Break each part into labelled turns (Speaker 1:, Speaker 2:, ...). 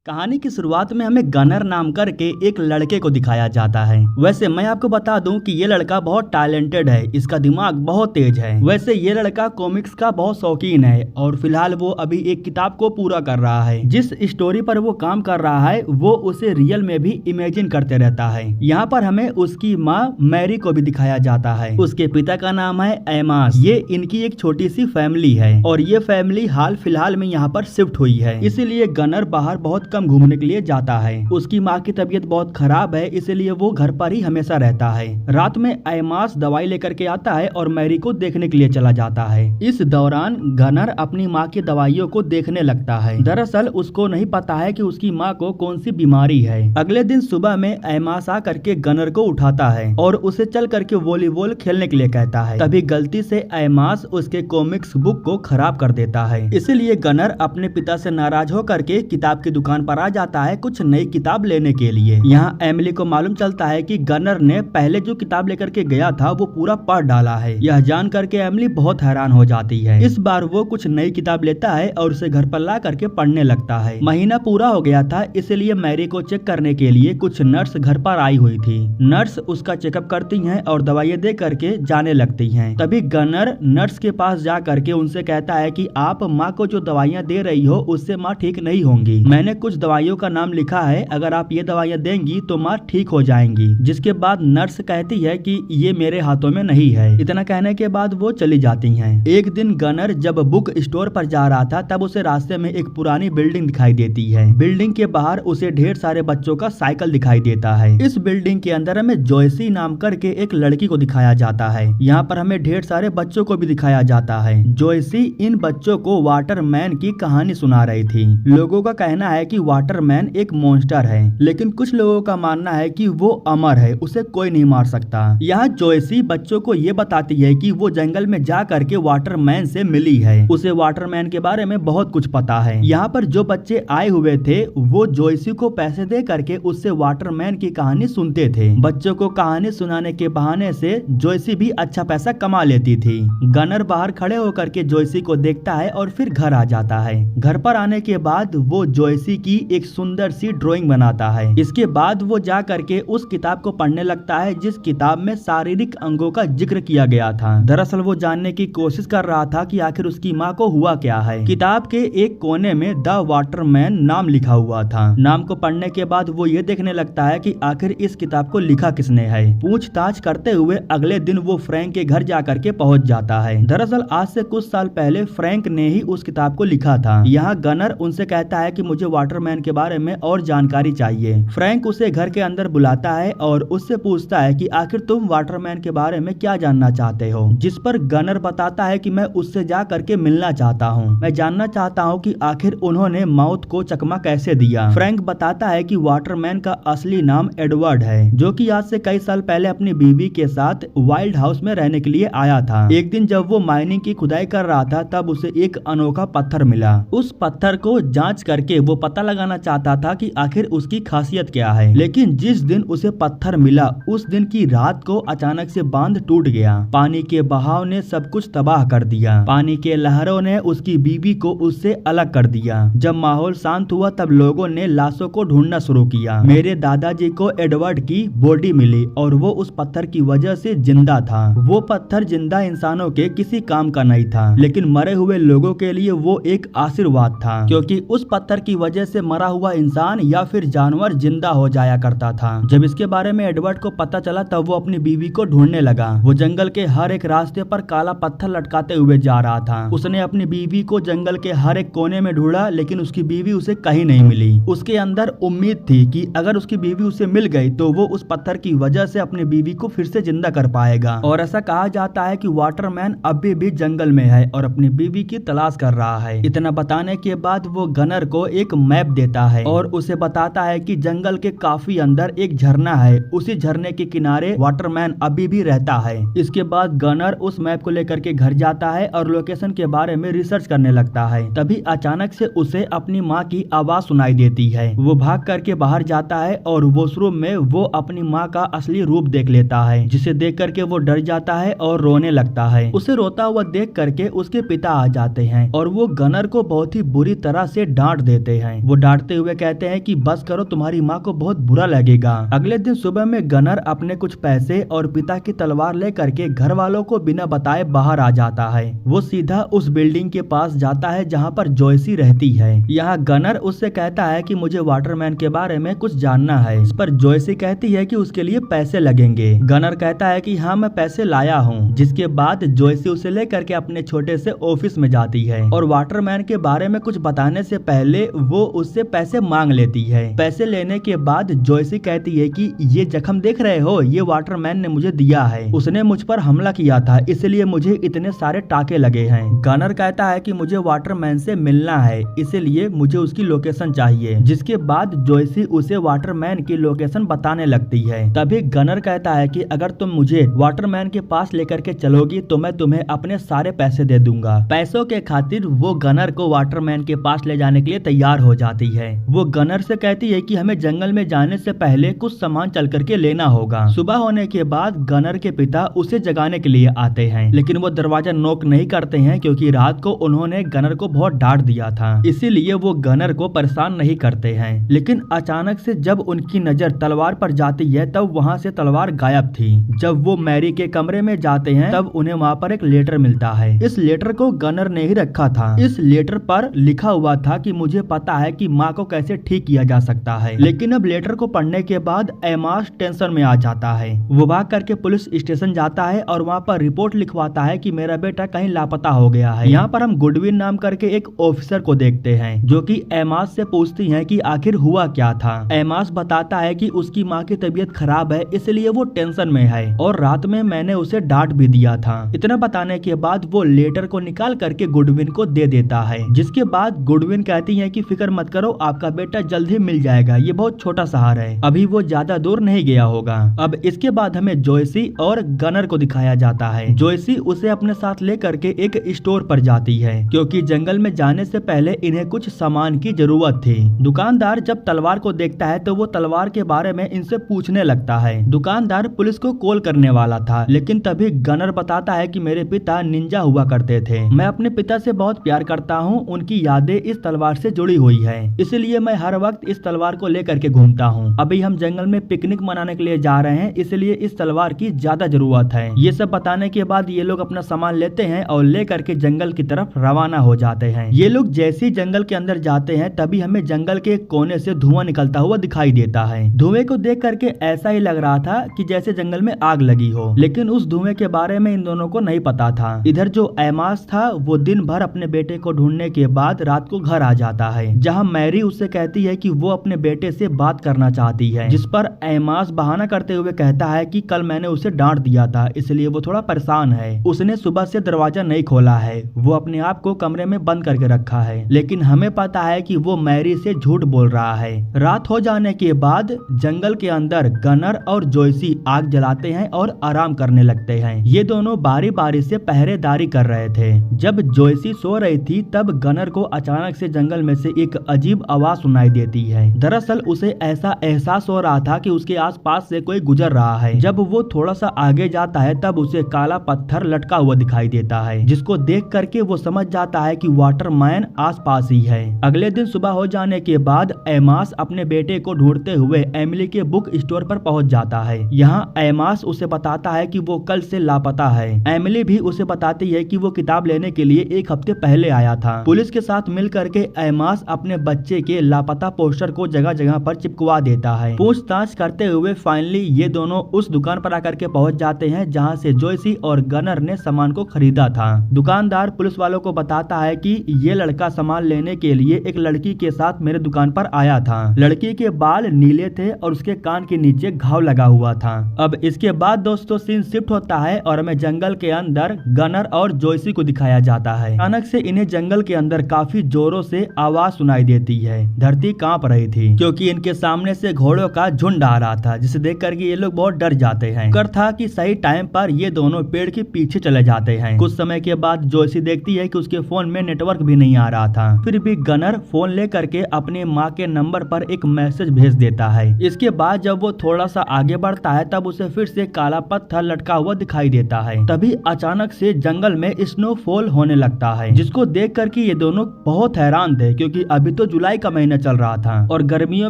Speaker 1: कहानी की शुरुआत में हमें गनर नाम करके एक लड़के को दिखाया जाता है। वैसे मैं आपको बता दूं कि ये लड़का बहुत टैलेंटेड है, इसका दिमाग बहुत तेज है। वैसे ये लड़का कॉमिक्स का बहुत शौकीन है और फिलहाल वो अभी एक किताब को पूरा कर रहा है। जिस स्टोरी पर वो काम कर रहा है वो उसे रियल में भी इमेजिन करते रहता है। यहाँ पर हमें उसकी माँ मैरी को भी दिखाया जाता है। उसके पिता का नाम है एमास। ये इनकी एक छोटी सी फैमिली है और ये फैमिली हाल फिलहाल में यहाँ पर शिफ्ट हुई है, इसीलिए गनर बाहर बहुत कम घूमने के लिए जाता है। उसकी माँ की तबीयत बहुत खराब है, इसलिए वो घर पर ही हमेशा रहता है। रात में एमास दवाई लेकर के आता है और मैरी को देखने के लिए चला जाता है। इस दौरान गनर अपनी माँ की दवाइयों को देखने लगता है। दरअसल उसको नहीं पता है कि उसकी माँ को कौन सी बीमारी है। अगले दिन सुबह में एमास आ करके गनर को उठाता है और उसे चल करके वॉलीबॉल खेलने के लिए कहता है। तभी गलती से एमास उसके कॉमिक्स बुक को खराब कर देता है। इसीलिए गनर अपने पिता से नाराज होकर के किताब की दुकान पर आ जाता है कुछ नई किताब लेने के लिए। यहाँ एमिली को मालूम चलता है कि गनर ने पहले जो किताब लेकर के गया था वो पूरा पढ़ डाला है। यह जान करके एमिली बहुत हैरान हो जाती है। इस बार वो कुछ नई किताब लेता है और उसे घर पर ला करके पढ़ने लगता है। महीना पूरा हो गया था, इसलिए मैरी को चेक करने के लिए कुछ नर्स घर पर आई हुई थी। नर्स उसका चेकअप करती हैं और दवाइयाँ दे करके जाने लगती हैं। तभी गनर नर्स के पास जा करके उनसे कहता है कि आप माँ को जो दवाइयाँ दे रही हो उससे माँ ठीक नहीं होंगी। मैंने कुछ दवाइयों का नाम लिखा है, अगर आप ये दवाइयाँ देंगी तो माँ ठीक हो जाएंगी। जिसके बाद नर्स कहती है कि ये मेरे हाथों में नहीं है। इतना कहने के बाद वो चली जाती हैं। एक दिन गनर जब बुक स्टोर पर जा रहा था तब उसे रास्ते में एक पुरानी बिल्डिंग दिखाई देती है। बिल्डिंग के बाहर उसे ढेर सारे बच्चों का साइकिल दिखाई देता है। इस बिल्डिंग के अंदर हमें जॉयसी नाम करके एक लड़की को दिखाया जाता है। यहाँ पर हमें ढेर सारे बच्चों को भी दिखाया जाता है। जॉयसी इन बच्चों को वाटरमैन की कहानी सुना रही थी। लोगों का कहना है कि वाटरमैन एक मॉन्स्टर है, लेकिन कुछ लोगों का मानना है कि वो अमर है, उसे कोई नहीं मार सकता। यहाँ जॉयसी बच्चों को ये बताती है कि वो जंगल में जा करके वाटरमैन से मिली है, उसे वाटरमैन के बारे में बहुत कुछ पता है। यहाँ पर जो बच्चे आए हुए थे वो जॉयसी को पैसे दे करके उससे वाटरमैन की कहानी सुनते थे। बच्चों को कहानी सुनाने के बहाने से जॉयसी भी अच्छा पैसा कमा लेती थी। गनर बाहर खड़े होकर के जॉयसी को देखता है और फिर घर आ जाता है। घर पर आने के बाद वो जॉयसी की एक सुंदर सी ड्राइंग बनाता है। इसके बाद वो जा करके उस किताब को पढ़ने लगता है जिस किताब में शारीरिक अंगों का जिक्र किया गया था। दरअसल वो जानने की कोशिश कर रहा था कि आखिर उसकी माँ को हुआ क्या है। किताब के एक कोने में द वाटरमैन नाम लिखा हुआ था। नाम को पढ़ने के बाद वो ये देखने लगता है कि आखिर इस किताब को लिखा किसने है। पूछताछ करते हुए अगले दिन वो फ्रैंक के घर जा करके पहुँच जाता है। दरअसल आज से कुछ साल पहले फ्रैंक ने ही उस किताब को लिखा था। यहाँ गनर उनसे कहता है कि मुझे वाटरमैन के बारे में और जानकारी चाहिए। फ्रैंक उसे घर के अंदर बुलाता है और उससे पूछता है कि आखिर तुम वाटरमैन के बारे में क्या जानना चाहते हो। जिस पर गनर बताता है कि मैं उससे जा करके मिलना चाहता हूँ। मैं जानना चाहता हूँ कि आखिर उन्होंने मौत को चकमा कैसे दिया। फ्रैंक बताता है कि वाटरमैन का असली नाम एडवर्ड है, जो कि आज से कई साल पहले अपनी बीवी के साथ वाइल्ड हाउस में रहने के लिए आया था। एक दिन जब वो माइनिंग की खुदाई कर रहा था तब उसे एक अनोखा पत्थर मिला। उस पत्थर को जांच करके वो पता लगाना चाहता था कि आखिर उसकी खासियत क्या है। लेकिन जिस दिन उसे पत्थर मिला उस दिन की रात को अचानक से बांध टूट गया। पानी के बहाव ने सब कुछ तबाह कर दिया। पानी के लहरों ने उसकी बीवी को उससे अलग कर दिया। जब माहौल शांत हुआ तब लोगों ने लाशों को ढूंढना शुरू किया। मेरे दादाजी को एडवर्ड की बॉडी मिली और वो उस पत्थर की वजह से जिंदा था। वो पत्थर जिंदा इंसानों के किसी काम का नहीं था, लेकिन मरे हुए लोगों के लिए वो एक आशीर्वाद था, क्योंकि उस पत्थर की वजह से मरा हुआ इंसान या फिर जानवर जिंदा हो जाया करता था। जब इसके बारे में एडवर्ड को पता चला तब वो अपनी बीवी को ढूंढने लगा। वो जंगल के हर एक रास्ते पर काला पत्थर लटकाते हुए जा रहा था। उसने अपनी बीवी को जंगल के हर एक कोने में ढूंढा, लेकिन उसकी बीवी उसे कहीं नहीं मिली। उसके अंदर उम्मीद थी कि अगर उसकी बीवी उसे मिल गई तो वो उस पत्थर की वजह से अपनी बीवी को फिर से जिंदा कर पाएगा। और ऐसा कहा जाता है कि वाटरमैन अभी भी जंगल में है और अपनी बीवी की तलाश कर रहा है। इतना बताने के बाद वो गनर को एक मैप देता है और उसे बताता है कि जंगल के काफी अंदर एक झरना है, उसी झरने के किनारे वाटरमैन अभी भी रहता है। इसके बाद गनर उस मैप को लेकर के घर जाता है और लोकेशन के बारे में रिसर्च करने लगता है। तभी अचानक से उसे अपनी माँ की आवाज सुनाई देती है। वो भाग करके बाहर जाता है और वॉशरूम में वो अपनी माँ का असली रूप देख लेता है, जिसे देख करके वो डर जाता है और रोने लगता है। उसे रोता हुआ देख करके उसके पिता आ जाते हैं और वो गनर को बहुत ही बुरी तरह से डांट देते हैं। वो वो डांटते हुए कहते हैं कि बस करो, तुम्हारी माँ को बहुत बुरा लगेगा। अगले दिन सुबह में गनर अपने कुछ पैसे और पिता की तलवार लेकर के घर वालों को बिना बताए बाहर आ जाता है। वो सीधा उस बिल्डिंग के पास जाता है जहाँ पर जॉयसी रहती है। यहाँ गनर उससे कहता है कि मुझे वाटरमैन के बारे में कुछ जानना है। इस पर जॉयसी कहती है कि उसके लिए पैसे लगेंगे। गनर कहता है कि हाँ, मैं पैसे लाया हूँ। जिसके बाद जॉयसी उसे लेकर के अपने छोटे से ऑफिस में जाती है और वाटरमैन के बारे में कुछ बताने से पहले वो उससे पैसे मांग लेती है। पैसे लेने के बाद जॉयसी कहती है कि ये जख्म देख रहे हो, ये वाटरमैन ने मुझे दिया है। उसने मुझ पर हमला किया था, इसलिए मुझे इतने सारे टाके लगे हैं। गनर कहता है कि मुझे वाटरमैन से मिलना है, इसलिए मुझे उसकी लोकेशन चाहिए। जिसके बाद जॉयसी उसे वाटरमैन की लोकेशन बताने लगती है। तभी गनर कहता है कि अगर तुम मुझे वाटरमैन के पास लेकर के चलोगी तो मैं तुम्हें अपने सारे पैसे दे दूंगा। पैसों के खातिर वो गनर को वाटरमैन के पास ले जाने के लिए तैयार हो जाती है। वो गनर से कहती है कि हमें जंगल में जाने से पहले कुछ सामान चल करके लेना होगा। सुबह होने के बाद गनर के पिता उसे जगाने के लिए आते हैं, लेकिन वो दरवाजा नॉक नहीं करते हैं क्योंकि रात को उन्होंने गनर को बहुत डांट दिया था, इसीलिए वो गनर को परेशान नहीं करते हैं। लेकिन अचानक से जब उनकी नजर तलवार पर जाती है तब वहाँ से तलवार गायब थी। जब वो मैरी के कमरे में जाते हैं तब उन्हें वहाँ पर एक लेटर मिलता है। इस लेटर को गनर ने ही रखा था। इस लेटर पर लिखा हुआ था कि मुझे पता है कि माँ को कैसे ठीक किया जा सकता है। लेकिन अब लेटर को पढ़ने के बाद एमास टेंशन में आ जाता है। वो भाग करके पुलिस स्टेशन जाता है और वहाँ पर रिपोर्ट लिखवाता है कि मेरा बेटा कहीं लापता हो गया है। यहाँ पर हम गुडविन नाम करके एक ऑफिसर को देखते हैं जो कि एमास से पूछती हैं कि आखिर हुआ क्या था। एमास बताता है कि उसकी माँ की तबीयत खराब है, इसलिए वो टेंशन में है और रात में मैंने उसे डांट भी दिया था। इतना बताने के बाद वो लेटर को निकाल करके गुडविन को दे देता है। जिसके बाद गुडविन कहती है कि फिक्र मत करो, आपका बेटा जल्द ही मिल जाएगा, ये बहुत छोटा शहर है, अभी वो ज्यादा दूर नहीं गया होगा। अब इसके बाद हमें जॉयसी और गनर को दिखाया जाता है। जॉयसी उसे अपने साथ लेकर के एक स्टोर पर जाती है क्योंकि जंगल में जाने से पहले इन्हें कुछ सामान की जरूरत थी। दुकानदार जब तलवार को देखता है तो वो तलवार के बारे में इनसे पूछने लगता है। दुकानदार पुलिस को कॉल करने वाला था, लेकिन तभी गनर बताता है कि मेरे पिता निंजा हुआ करते थे, मैं अपने पिता से बहुत प्यार करता हूँ, उनकी यादें इस तलवार से जुड़ी हुई है, इसलिए मैं हर वक्त इस तलवार को लेकर के घूमता हूँ। अभी हम जंगल में पिकनिक मनाने के लिए जा रहे हैं, इसलिए इस तलवार की ज्यादा जरूरत है। ये सब बताने के बाद ये लोग अपना सामान लेते हैं और लेकर के जंगल की तरफ रवाना हो जाते हैं। ये लोग जैसे ही जंगल के अंदर जाते हैं तभी हमें जंगल के कोने से धुआं निकलता हुआ दिखाई देता है। धुएं को देख करके ऐसा ही लग रहा था कि जैसे जंगल में आग लगी हो, लेकिन उस धुएं के बारे में इन दोनों को नहीं पता था। इधर जो एमास था वो दिन भर अपने बेटे को ढूंढने के बाद रात को घर आ जाता है, जहाँ मैरी उससे कहती है कि वो अपने बेटे से बात करना चाहती है। जिस पर एमास बहाना करते हुए कहता है कि कल मैंने उसे डांट दिया था, इसलिए वो थोड़ा परेशान है, उसने सुबह से दरवाजा नहीं खोला है, वो अपने आप को कमरे में बंद करके रखा है। लेकिन हमें पता है कि वो मैरी से झूठ बोल रहा है। रात हो जाने के बाद जंगल के अंदर गनर और जॉयसी आग जलाते हैं और आराम करने लगते हैं। ये दोनों बारी बारी से पहरेदारी कर रहे थे। जब जॉयसी सो रही थी तब गनर को अचानक से जंगल में से एक अजीब आवाज सुनाई देती है। दरअसल उसे ऐसा एहसास हो रहा था कि उसके आसपास से कोई गुजर रहा है। जब वो थोड़ा सा आगे जाता है तब उसे काला पत्थर लटका हुआ दिखाई देता है, जिसको देख करके वो समझ जाता है कि वाटरमैन आसपास ही है। अगले दिन सुबह हो जाने के बाद एमास अपने बेटे को ढूंढते हुए एमिली के बुक स्टोर पर पहुंच जाता है। यहाँ एमास उसे बताता है कि वो कल से लापता है। एमिली भी उसे बताती है कि वो किताब लेने के लिए एक हफ्ते पहले आया था। पुलिस के साथ मिल करके एमास अपने बच्चे के लापता पोस्टर को जगह जगह पर चिपकवा देता है। पूछताछ करते हुए फाइनली ये दोनों उस दुकान पर आकर के पहुंच जाते हैं जहां से जॉयसी और गनर ने सामान को खरीदा था। दुकानदार पुलिस वालों को बताता है कि ये लड़का सामान लेने के लिए एक लड़की के साथ मेरे दुकान पर आया था। लड़की के बाल नीले थे और उसके कान के नीचे घाव लगा हुआ था। अब इसके बाद दोस्तों सीन शिफ्ट होता है और हमें जंगल के अंदर गनर और जॉयसी को दिखाया जाता है। अचानक से इन्हें जंगल के अंदर काफी जोरों से आवाज सुनाई देती है। धरती कांप रही थी क्योंकि इनके सामने से घोड़ों का झुंड आ रहा था, जिसे देख करके ये लोग बहुत डर जाते हैं। कर था कि सही टाइम पर ये दोनों पेड़ के पीछे चले जाते हैं। कुछ समय के बाद जॉयसी देखती है कि उसके फोन में नेटवर्क भी नहीं आ रहा था। फिर भी गनर फोन ले करके अपने माँ के नंबर पर एक मैसेज भेज देता है। इसके बाद जब वो थोड़ा सा आगे बढ़ता है तब उसे फिर से काला पत्थर लटका हुआ दिखाई देता है। तभी अचानक से जंगल में स्नोफॉल होने लगता है, जिसको देख करके ये दोनों बहुत हैरान थे क्योंकि अभी तो तो जुलाई का महीना चल रहा था और गर्मियों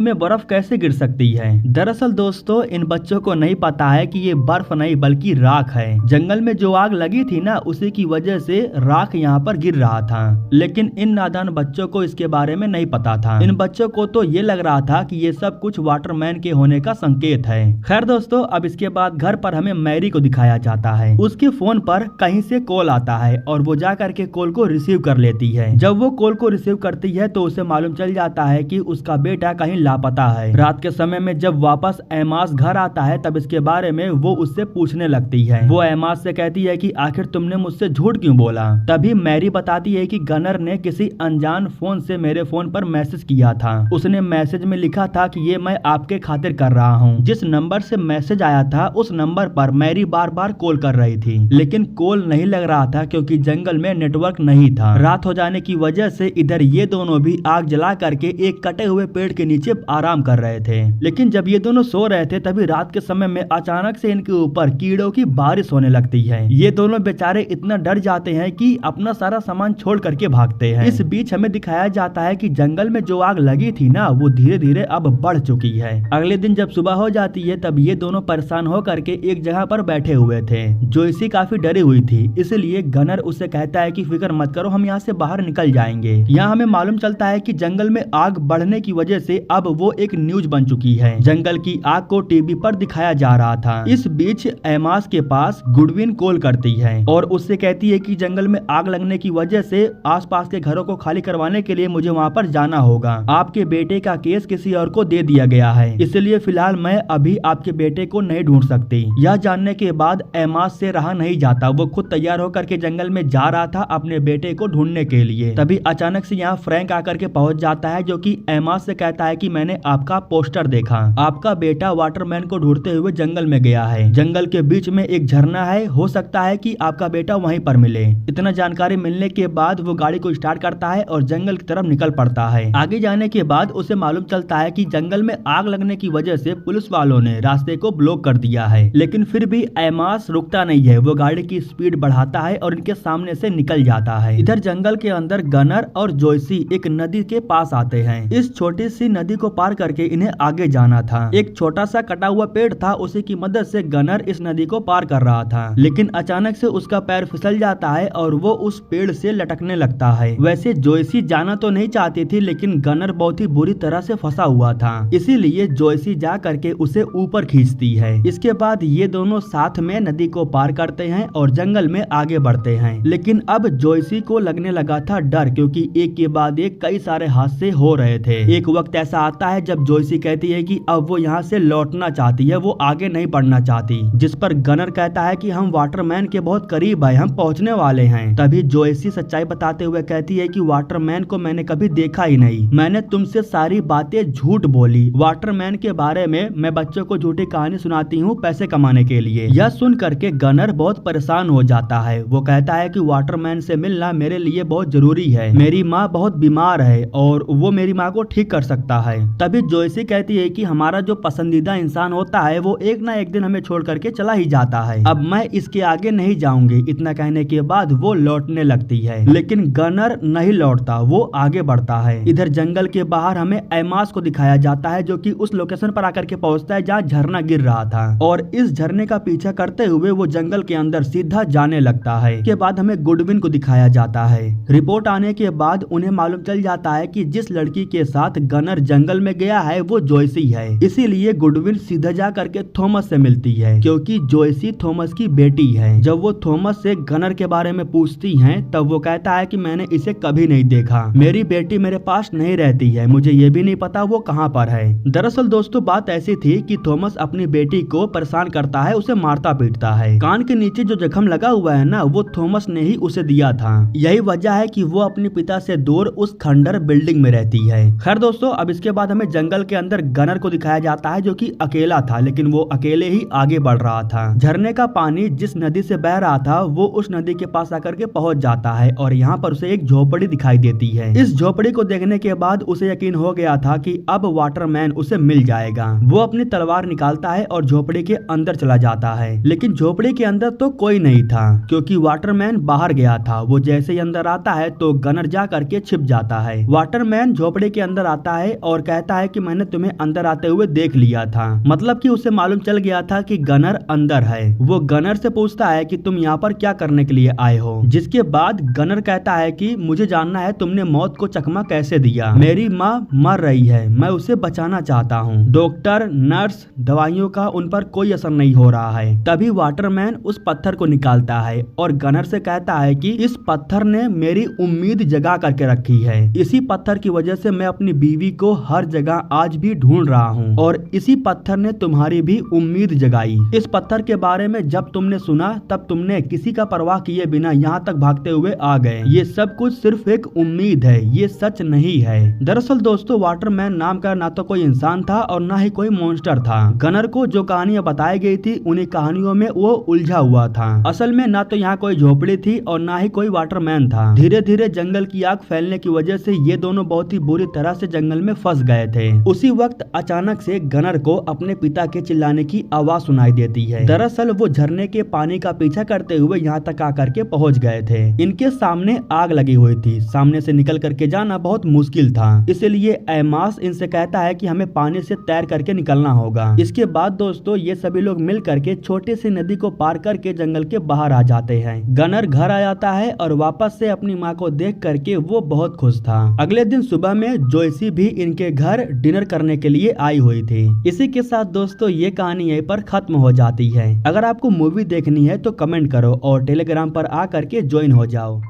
Speaker 1: में बर्फ कैसे गिर सकती है। दरअसल दोस्तों इन बच्चों को नहीं पता है कि ये बर्फ नहीं बल्कि राख है। जंगल में जो आग लगी थी ना उसी की वजह से राख यहाँ पर गिर रहा था, लेकिन इन नादान बच्चों को इसके बारे में नहीं पता था। इन बच्चों को तो ये लग रहा था कि ये सब कुछ वाटरमैन के होने का संकेत है। खैर दोस्तों अब इसके बाद घर पर हमें मैरी को दिखाया जाता है। उसके फोन पर कहीं से कॉल आता है और वो जा करके कॉल को रिसीव कर लेती है। जब वो कॉल को रिसीव करती है तो उसे मालूम चल जाता है कि उसका बेटा कहीं लापता है। रात के समय में जब वापस एमास घर आता है तब इसके बारे में वो उससे पूछने लगती है। वो एमास से कहती है कि आखिर तुमने मुझसे झूठ क्यों बोला। तभी मैरी बताती है कि गनर ने किसी अनजान फोन से मेरे फोन पर मैसेज किया था। उसने मैसेज में लिखा था कि ये मैं आपके खातिर कर रहा हूँ। जिस नंबर से मैसेज आया था उस नंबर पर मैरी बार बार कॉल कर रही थी, लेकिन कॉल नहीं लग रहा था क्योंकि जंगल में नेटवर्क नहीं था। रात हो जाने की वजह से इधर ये दोनों भी आग जला करके एक कटे हुए पेड़ के नीचे आराम कर रहे थे। लेकिन जब ये दोनों सो रहे थे तभी रात के समय में अचानक से इनके ऊपर कीड़ों की बारिश होने लगती है। ये दोनों बेचारे इतना डर जाते हैं कि अपना सारा सामान छोड़ करके भागते हैं। इस बीच हमें दिखाया जाता है कि जंगल में जो आग लगी थी ना वो धीरे धीरे अब बढ़ चुकी है। अगले दिन जब सुबह हो जाती है तब ये दोनों परेशान हो करके एक जगह पर बैठे हुए थे। जोयसी काफी डरी हुई थी, इसलिए गनर उससे कहता है कि फिक्र मत करो, हम यहाँ से बाहर निकल जाएंगे। यहाँ हमें मालूम चलता है कि जंगल में आग बढ़ने की वजह से अब वो एक न्यूज बन चुकी है। जंगल की आग को टीवी पर दिखाया जा रहा था। इस बीच एमास के पास गुडविन कॉल करती है और उससे कहती है कि जंगल में आग लगने की वजह से आसपास के घरों को खाली करवाने के लिए मुझे वहाँ पर जाना होगा। आपके बेटे का केस किसी और को दे दिया गया है, इसलिए फिलहाल मैं अभी आपके बेटे को नहीं ढूंढ सकती। यह जानने के बाद एमास से रहा नहीं जाता। वो खुद तैयार होकर के जंगल में जा रहा था अपने बेटे को ढूंढने के लिए। तभी अचानक से यहाँ फ्रैंक आकर के पहुंच जाता है जो कि एमास से कहता है कि मैंने आपका पोस्टर देखा, आपका बेटा वाटरमैन को ढूंढते हुए जंगल में गया है। जंगल के बीच में एक झरना है, हो सकता है कि आपका बेटा वहीं पर मिले। इतना जानकारी मिलने के बाद वो गाड़ी को स्टार्ट करता है और जंगल की तरफ निकल पड़ता है। आगे जाने के बाद उसे मालूम चलता है कि जंगल में आग लगने की वजह से पुलिस वालों ने रास्ते को ब्लॉक कर दिया है, लेकिन फिर भी एमास रुकता नहीं है। वो गाड़ी की स्पीड बढ़ाता है और इनके सामने से निकल जाता है। इधर जंगल के अंदर गनर और जोयसी एक नदी के पास आते हैं। इस छोटी सी नदी को पार करके इन्हें आगे जाना था। एक छोटा सा कटा हुआ पेड़ था, उसी की मदद से गनर इस नदी को पार कर रहा था, लेकिन अचानक से उसका पैर फिसल जाता है और वो उस पेड़ से लटकने लगता है। वैसे जोयसी जाना तो नहीं चाहती थी, लेकिन गनर बहुत ही बुरी तरह से फंसा हुआ था, इसीलिए जोयसी जा करके उसे ऊपर खींचती है। इसके बाद ये दोनों साथ में नदी को पार करते हैं और जंगल में आगे बढ़ते हैं। लेकिन अब जोयसी को लगने लगा था डर, क्योंकि एक के बाद एक कई सारे हादसे हो रहे थे। एक वक्त ऐसा आता है जब जोयसी कहती है कि अब वो यहाँ से लौटना चाहती है, वो आगे नहीं बढ़ना चाहती, जिस पर गनर कहता है कि हम वाटरमैन के बहुत करीब है, हम पहुँचने वाले हैं। तभी जोयसी सच्चाई बताते हुए कहती है कि वाटरमैन को मैंने कभी देखा ही नहीं, मैंने तुमसे सारी बातें झूठ बोली। वाटरमैन के बारे में मैं बच्चों को झूठी कहानी सुनाती हूँ पैसे कमाने के लिए। यह सुन करके गनर बहुत परेशान हो जाता है। वो कहता है कि वाटरमैन से मिलना मेरे लिए बहुत जरूरी है, मेरी माँ बहुत बीमार है और वो मेरी माँ को ठीक कर सकता है। तभी जोयसी कहती है कि हमारा जो पसंदीदा इंसान होता है वो एक ना एक दिन हमें छोड़ करके चला ही जाता है, अब मैं इसके आगे नहीं जाऊंगी। इतना कहने के बाद वो लौटने लगती है, लेकिन गनर नहीं लौटता, वो आगे बढ़ता है। इधर जंगल के बाहर हमें एमास को दिखाया जाता है जो कि उस लोकेशन पर आकर के पहुंचता है जहाँ झरना गिर रहा था, और इस झरने का पीछा करते हुए वो जंगल के अंदर सीधा जाने लगता है। के बाद हमें गुडविन को दिखाया जाता है। रिपोर्ट आने के बाद उन्हें मालूम चल जाता है कि जिस लड़की के साथ गनर जंगल में गया है वो जोयसी है, इसीलिए गुडविन सीधा जा करके थॉमस से मिलती है, क्योंकि जोयसी थॉमस की बेटी है। जब वो थॉमस से गनर के बारे में पूछती हैं तब वो कहता है कि मैंने इसे कभी नहीं देखा, मेरी बेटी मेरे पास नहीं रहती है, मुझे ये भी नहीं पता वो कहाँ पर है। दरअसल दोस्तों बात ऐसी थी कि थॉमस अपनी बेटी को परेशान करता है, उसे मारता पीटता है। कान के नीचे जो जख्म लगा हुआ है ना वो थॉमस ने ही उसे दिया था। यही वजह है कि वो अपने पिता से दूर उस खंडर बिल्डिंग में रहती है। खैर दोस्तों अब इसके बाद हमें जंगल के अंदर गनर को दिखाया जाता है जो कि अकेला था, लेकिन वो अकेले ही आगे बढ़ रहा था। झरने का पानी जिस नदी से बह रहा था वो उस नदी के पास आकर के पहुंच जाता है और यहाँ पर उसे एक झोपड़ी दिखाई देती है। इस झोपड़ी को देखने के बाद उसे यकीन हो गया था कि अब वाटरमैन उसे मिल जाएगा। वो अपनी तलवार निकालता है और झोपड़ी के अंदर चला जाता है, लेकिन झोपड़ी के अंदर तो कोई नहीं था क्योंकि वाटरमैन बाहर गया था। वो जैसे ही अंदर आता है तो गनर जा करके छिप जाता है। वाटरमैन झोपड़े के अंदर आता है और कहता है कि मैंने तुम्हें अंदर आते हुए देख लिया था। मतलब कि उसे मालूम चल गया था कि गनर अंदर है। वो गनर से पूछता है कि तुम यहाँ पर क्या करने के लिए आए हो, जिसके बाद गनर कहता है कि मुझे जानना है तुमने मौत को चकमा कैसे दिया। मेरी माँ मर रही है, मैं उसे बचाना चाहता हूँ। डॉक्टर, नर्स, दवाइयों का उन पर कोई असर नहीं हो रहा है। तभी वाटरमैन उस पत्थर को निकालता है और गनर से कहता है कि इस पत्थर ने मेरी उम्मीद जगा करके रखी है। इसी पत्थर की वजह से मैं अपनी बीवी को हर जगह आज भी ढूंढ रहा हूँ और इसी पत्थर ने तुम्हारी भी उम्मीद जगाई। इस पत्थर के बारे में जब तुमने सुना तब तुमने किसी का परवाह किए बिना यहाँ तक भागते हुए आ गए। ये सब कुछ सिर्फ एक उम्मीद है, ये सच नहीं है। दरअसल दोस्तों, वाटरमैन नाम का ना तो कोई इंसान था और ना ही कोई मॉन्स्टर था। गनर को जो कहानियां बताई गई थी उन्हीं कहानियों में वो उलझा हुआ था। असल में ना तो यहाँ कोई झोपड़ी थी और ना ही कोई वाटरमैन था। धीरे धीरे जंगल की आग फैलने की वजह से ये दोनों बहुत ही बुरी तरह से जंगल में फंस गए थे। उसी वक्त अचानक से गनर को अपने पिता के चिल्लाने की आवाज सुनाई देती है। दरअसल वो झरने के पानी का पीछा करते हुए यहाँ तक आकर के पहुँच गए थे। इनके सामने आग लगी हुई थी, सामने से निकल करके जाना बहुत मुश्किल था। इसलिए एमास इनसे कहता है कि हमें पानी से तैर करके निकलना होगा। इसके बाद दोस्तों ये सभी लोग मिल करके छोटी सी नदी को पार करके जंगल के बाहर आ जाते हैं। गनर घर आ जाता है और वापस से अपनी माँ को देख करके वो बहुत खुश था। अगले दिन सुबह में जोयसी भी इनके घर डिनर करने के लिए आई हुई थी। इसी के साथ दोस्तों ये कहानी यहीं पर खत्म हो जाती है। अगर आपको मूवी देखनी है तो कमेंट करो और टेलीग्राम पर आ करके ज्वाइन हो जाओ।